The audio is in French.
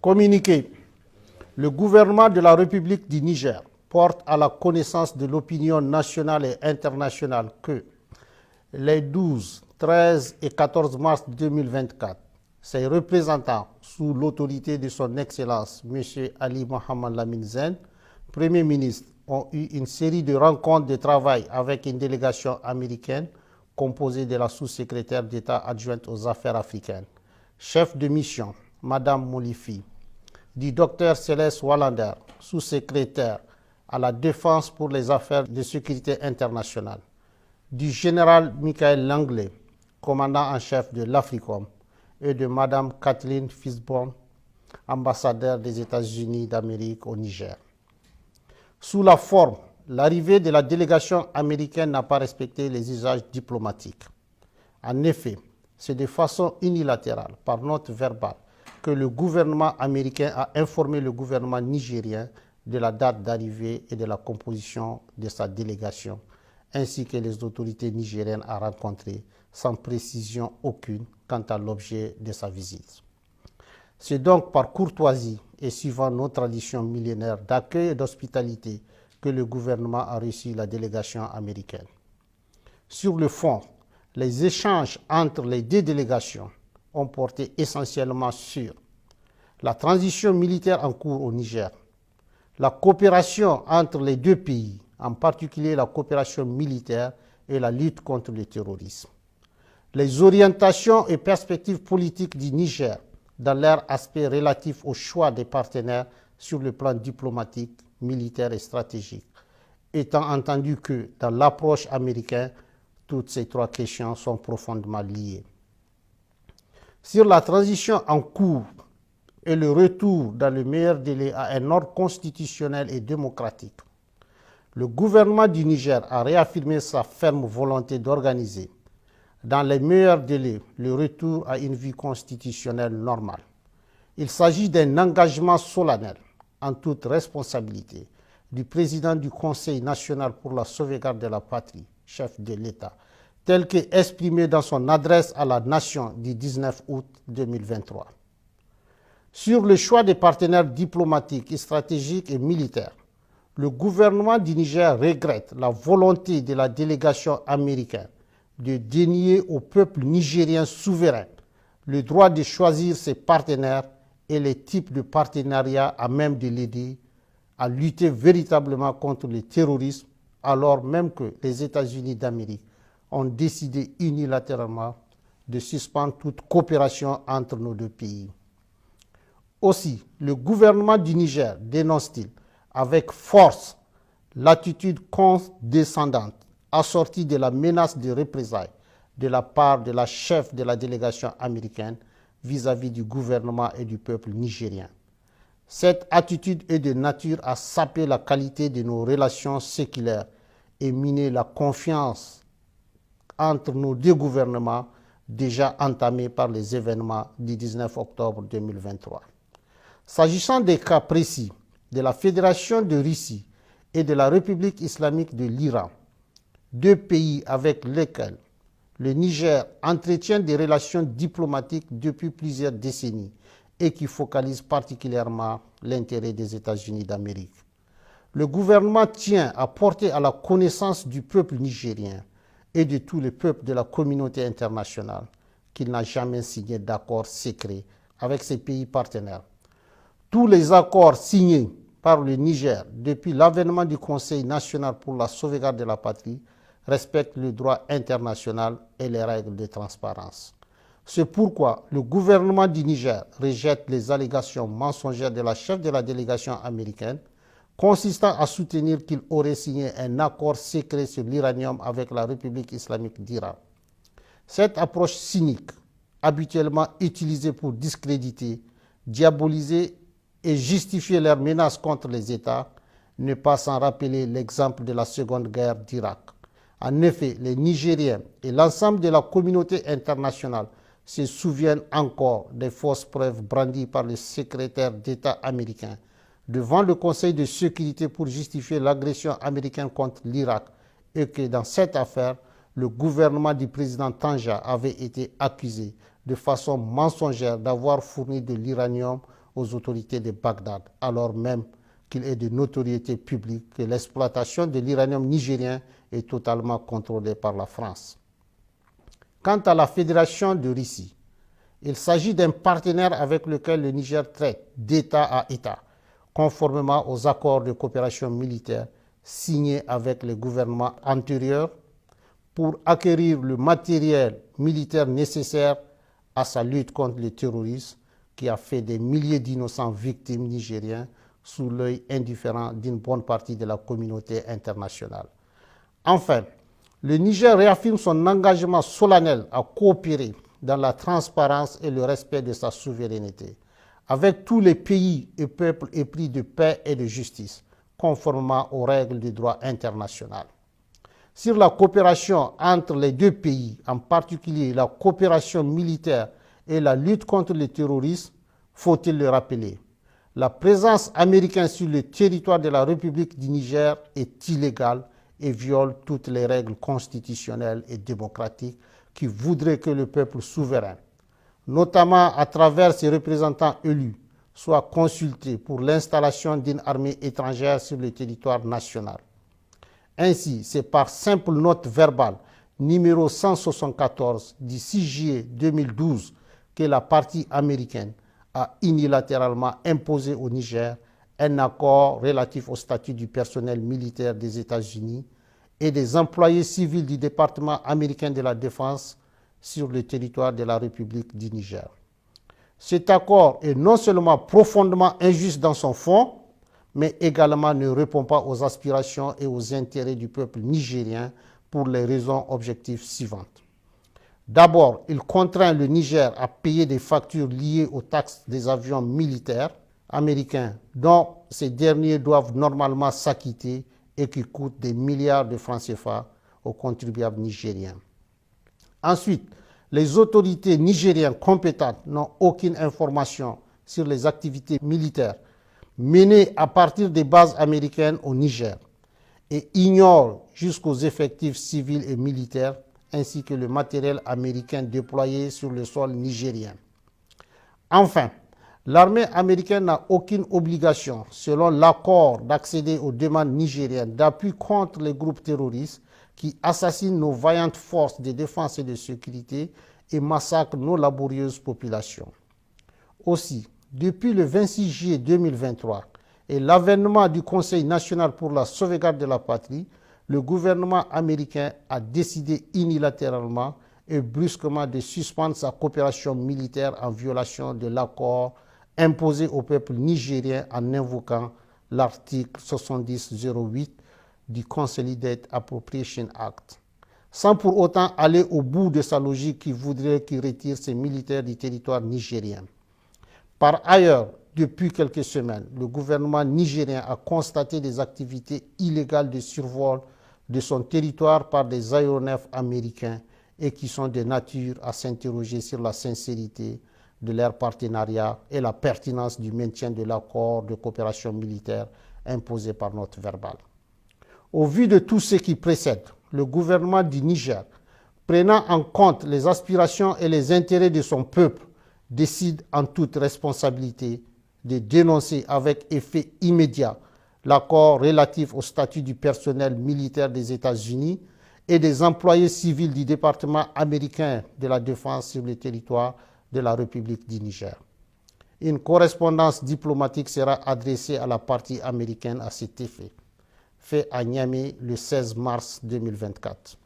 Communiqué. Le gouvernement de la République du Niger porte à la connaissance de l'opinion nationale et internationale que les 12, 13 et 14 mars 2024, ses représentants, sous l'autorité de son Excellence M. Ali Mohamed Lamine Zen, Premier ministre, ont eu une série de rencontres de travail avec une délégation américaine composée de la sous-secrétaire d'État adjointe aux affaires africaines, chef de mission, Mme Molifi, du Dr Céleste Wallander, sous-secrétaire à la Défense pour les affaires de sécurité internationale, du général Michael Langley, commandant en chef de l'Africom, et de Mme Kathleen Fisborn, ambassadeur des États-Unis d'Amérique au Niger. Sous la forme, l'arrivée de la délégation américaine n'a pas respecté les usages diplomatiques. En effet, c'est de façon unilatérale, par note verbale, que le gouvernement américain a informé le gouvernement nigérien de la date d'arrivée et de la composition de sa délégation, ainsi que les autorités nigériennes à rencontrer, sans précision aucune quant à l'objet de sa visite. C'est donc par courtoisie et suivant nos traditions millénaires d'accueil et d'hospitalité que le gouvernement a reçu la délégation américaine. Sur le fond, les échanges entre les deux délégations ont porté essentiellement sur la transition militaire en cours au Niger, la coopération entre les deux pays, en particulier la coopération militaire et la lutte contre le terrorisme, les orientations et perspectives politiques du Niger dans leur aspect relatif au choix des partenaires sur le plan diplomatique, militaire et stratégique, étant entendu que dans l'approche américaine, toutes ces trois questions sont profondément liées. Sur la transition en cours et le retour dans le meilleur délai à un ordre constitutionnel et démocratique, le gouvernement du Niger a réaffirmé sa ferme volonté d'organiser, dans les meilleurs délais, le retour à une vie constitutionnelle normale. Il s'agit d'un engagement solennel, en toute responsabilité, du président du Conseil national pour la sauvegarde de la patrie, chef de l'État, tel qu'exprimé dans son adresse à la nation du 19 août 2023. Sur le choix des partenaires diplomatiques, stratégiques et militaires, le gouvernement du Niger regrette la volonté de la délégation américaine de dénier au peuple nigérien souverain le droit de choisir ses partenaires et les types de partenariats à même de l'aider à lutter véritablement contre le terrorisme, alors même que les États-Unis d'Amérique ont décidé unilatéralement de suspendre toute coopération entre nos deux pays. Aussi, le gouvernement du Niger dénonce-t-il avec force l'attitude condescendante assortie de la menace de représailles de la part de la chef de la délégation américaine vis-à-vis du gouvernement et du peuple nigérien. Cette attitude est de nature à saper la qualité de nos relations séculaires et miner la confiance entre nos deux gouvernements déjà entamés par les événements du 19 octobre 2023. S'agissant des cas précis de la Fédération de Russie et de la République islamique de l'Iran, deux pays avec lesquels le Niger entretient des relations diplomatiques depuis plusieurs décennies et qui focalisent particulièrement l'intérêt des États-Unis d'Amérique. Le gouvernement tient à porter à la connaissance du peuple nigérien et de tous les peuples de la communauté internationale qu'il n'a jamais signé d'accord secret avec ses pays partenaires. Tous les accords signés par le Niger depuis l'avènement du Conseil national pour la sauvegarde de la patrie respectent le droit international et les règles de transparence. C'est pourquoi le gouvernement du Niger rejette les allégations mensongères de la chef de la délégation américaine consistant à soutenir qu'il aurait signé un accord secret sur l'uranium avec la République islamique d'Iran. Cette approche cynique, habituellement utilisée pour discréditer, diaboliser et justifier leurs menaces contre les États, n'est pas sans rappeler l'exemple de la Seconde Guerre d'Irak. En effet, les Nigériens et l'ensemble de la communauté internationale se souviennent encore des fausses preuves brandies par le secrétaire d'État américain devant le Conseil de sécurité pour justifier l'agression américaine contre l'Irak et que dans cette affaire, le gouvernement du président Tanja avait été accusé de façon mensongère d'avoir fourni de l'uranium aux autorités de Bagdad, alors même qu'il est de notoriété publique que l'exploitation de l'uranium nigérien est totalement contrôlée par la France. Quant à la Fédération de Russie, il s'agit d'un partenaire avec lequel le Niger traite d'État à État, conformément aux accords de coopération militaire signés avec les gouvernements antérieurs pour acquérir le matériel militaire nécessaire à sa lutte contre le terrorisme qui a fait des milliers d'innocents victimes nigériens sous l'œil indifférent d'une bonne partie de la communauté internationale. Enfin, le Niger réaffirme son engagement solennel à coopérer dans la transparence et le respect de sa souveraineté avec tous les pays et peuples épris de paix et de justice, conformément aux règles du droit international. Sur la coopération entre les deux pays, en particulier la coopération militaire et la lutte contre le terrorisme, faut-il le rappeler, la présence américaine sur le territoire de la République du Niger est illégale et viole toutes les règles constitutionnelles et démocratiques qui voudraient que le peuple souverain, notamment à travers ses représentants élus, soit consulté pour l'installation d'une armée étrangère sur le territoire national. Ainsi, c'est par simple note verbale numéro 174 du 6 juillet 2012 que la partie américaine a unilatéralement imposé au Niger un accord relatif au statut du personnel militaire des États-Unis et des employés civils du département américain de la Défense sur le territoire de la République du Niger. Cet accord est non seulement profondément injuste dans son fond, mais également ne répond pas aux aspirations et aux intérêts du peuple nigérien pour les raisons objectives suivantes. D'abord, il contraint le Niger à payer des factures liées aux taxes des avions militaires américains dont ces derniers doivent normalement s'acquitter et qui coûtent des milliards de francs CFA aux contribuables nigériens. Ensuite, les autorités nigériennes compétentes n'ont aucune information sur les activités militaires menées à partir des bases américaines au Niger et ignorent jusqu'aux effectifs civils et militaires ainsi que le matériel américain déployé sur le sol nigérien. Enfin, l'armée américaine n'a aucune obligation, selon l'accord, d'accéder aux demandes nigériennes d'appui contre les groupes terroristes qui assassinent nos vaillantes forces de défense et de sécurité et massacrent nos laborieuses populations. Aussi, depuis le 26 juillet 2023 et l'avènement du Conseil national pour la sauvegarde de la patrie, le gouvernement américain a décidé unilatéralement et brusquement de suspendre sa coopération militaire en violation de l'accord imposé au peuple nigérien en invoquant l'article 7008 du Consolidated Appropriation Act, sans pour autant aller au bout de sa logique qui voudrait qu'il retire ses militaires du territoire nigérien. Par ailleurs, depuis quelques semaines, le gouvernement nigérien a constaté des activités illégales de survol de son territoire par des aéronefs américains et qui sont de nature à s'interroger sur la sincérité de leur partenariat et la pertinence du maintien de l'accord de coopération militaire imposé par note verbale. Au vu de tout ce qui précède, le gouvernement du Niger, prenant en compte les aspirations et les intérêts de son peuple, décide en toute responsabilité de dénoncer avec effet immédiat l'accord relatif au statut du personnel militaire des États-Unis et des employés civils du département américain de la Défense sur le territoire de la République du Niger. Une correspondance diplomatique sera adressée à la partie américaine à cet effet, fait à Niamey le 16 mars 2024.